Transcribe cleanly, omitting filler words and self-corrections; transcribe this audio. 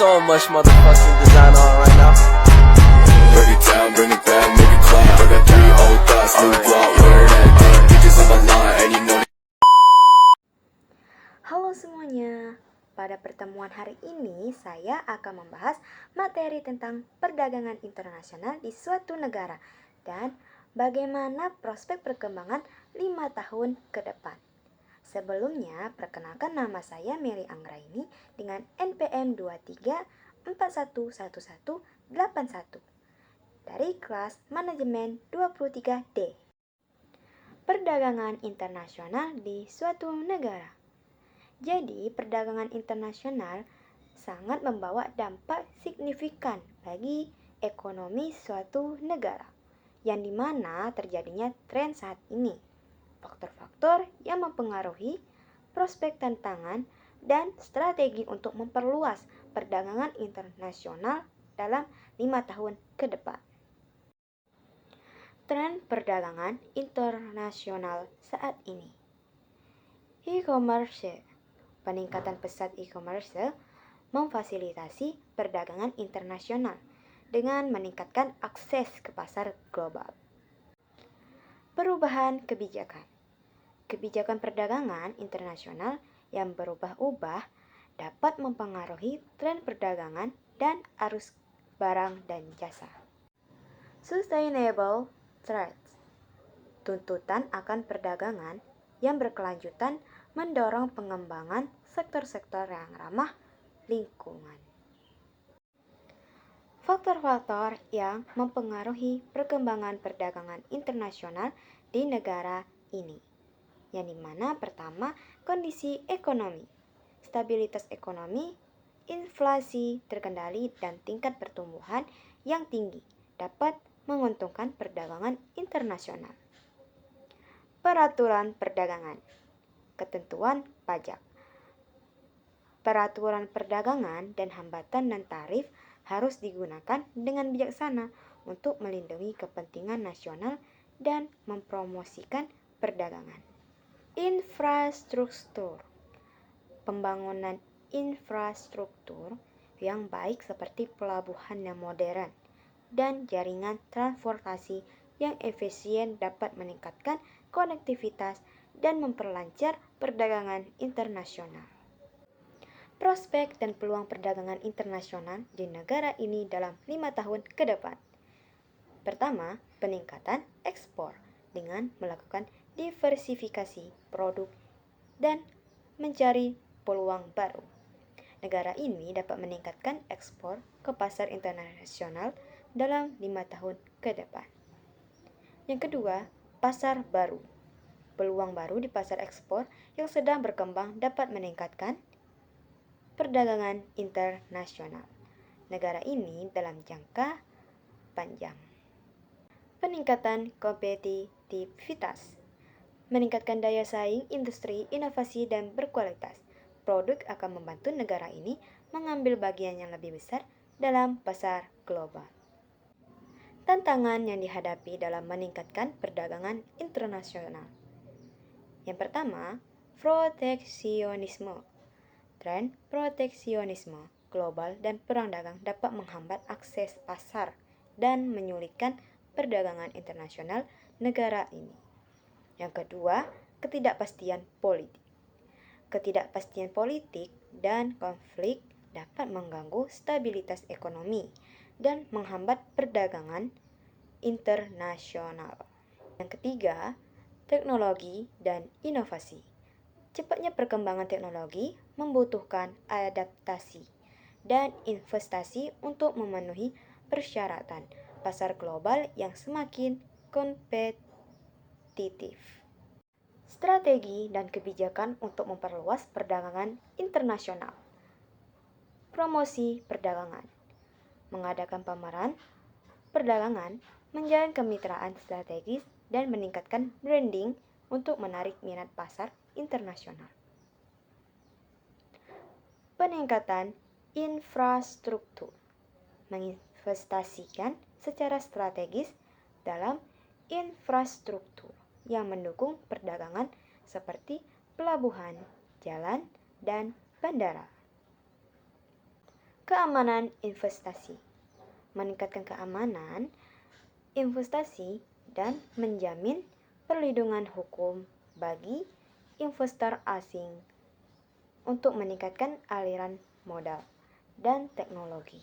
so much motherfucking design on right now. Break it down, bring it back, make it clap. I got 3 old thoughts, new block, where that day. Bitches on my line, and you know. Halo semuanya, pada pertemuan hari ini saya akan membahas materi tentang perdagangan internasional di suatu negara dan bagaimana prospek perkembangan 5 tahun ke depan. Sebelumnya, perkenalkan nama saya Mary Anggraini dengan NPM 23411181 dari kelas Manajemen 23D. Perdagangan internasional di suatu negara. Jadi, perdagangan internasional sangat membawa dampak signifikan bagi ekonomi suatu negara, yang dimana terjadinya tren saat ini. Faktor-faktor yang mempengaruhi prospek tantangan dan strategi untuk memperluas perdagangan internasional dalam 5 tahun ke depan. Tren perdagangan internasional saat ini. E-commerce. Peningkatan pesat e-commerce memfasilitasi perdagangan internasional dengan meningkatkan akses ke pasar global. Perubahan kebijakan. Kebijakan perdagangan internasional yang berubah-ubah dapat mempengaruhi tren perdagangan dan arus barang dan jasa. Sustainable threats. Tuntutan akan perdagangan yang berkelanjutan mendorong pengembangan sektor-sektor yang ramah lingkungan. Faktor-faktor yang mempengaruhi perkembangan perdagangan internasional di negara ini, yang dimana pertama, kondisi ekonomi, stabilitas ekonomi, inflasi terkendali, dan tingkat pertumbuhan yang tinggi dapat menguntungkan perdagangan internasional. Peraturan perdagangan, ketentuan pajak, peraturan perdagangan dan hambatan dan tarif harus digunakan dengan bijaksana untuk melindungi kepentingan nasional dan mempromosikan perdagangan. Infrastruktur. Pembangunan infrastruktur yang baik seperti pelabuhan yang modern dan jaringan transportasi yang efisien dapat meningkatkan konektivitas dan memperlancar perdagangan internasional. Prospek dan peluang perdagangan internasional di negara ini dalam 5 tahun ke depan. Pertama, peningkatan ekspor dengan melakukan diversifikasi produk dan mencari peluang baru. Negara ini dapat meningkatkan ekspor ke pasar internasional dalam 5 tahun ke depan. Yang kedua, pasar baru. Peluang baru di pasar ekspor yang sedang berkembang dapat meningkatkan perdagangan internasional negara ini dalam jangka panjang. Peningkatan kompetitivitas. Meningkatkan daya saing industri, inovasi, dan berkualitas. Produk akan membantu negara ini mengambil bagian yang lebih besar dalam pasar global. Tantangan yang dihadapi dalam meningkatkan perdagangan internasional. Yang pertama, proteksionisme. Tren proteksionisme global dan perang dagang dapat menghambat akses pasar dan menyulitkan perdagangan internasional negara ini. Yang kedua, ketidakpastian politik. Ketidakpastian politik dan konflik dapat mengganggu stabilitas ekonomi dan menghambat perdagangan internasional. Yang ketiga, teknologi dan inovasi. Cepatnya perkembangan teknologi membutuhkan adaptasi dan investasi untuk memenuhi persyaratan pasar global yang semakin kompetitif. Strategi dan kebijakan untuk memperluas perdagangan internasional. Promosi perdagangan. Mengadakan pameran perdagangan, menjalin kemitraan strategis, dan meningkatkan branding untuk menarik minat pasar internasional. Peningkatan infrastruktur. Menginvestasikan secara strategis dalam infrastruktur yang mendukung perdagangan seperti pelabuhan, jalan, dan bandara. Keamanan investasi. Meningkatkan keamanan investasi dan menjamin perlindungan hukum bagi investor asing untuk meningkatkan aliran modal dan teknologi.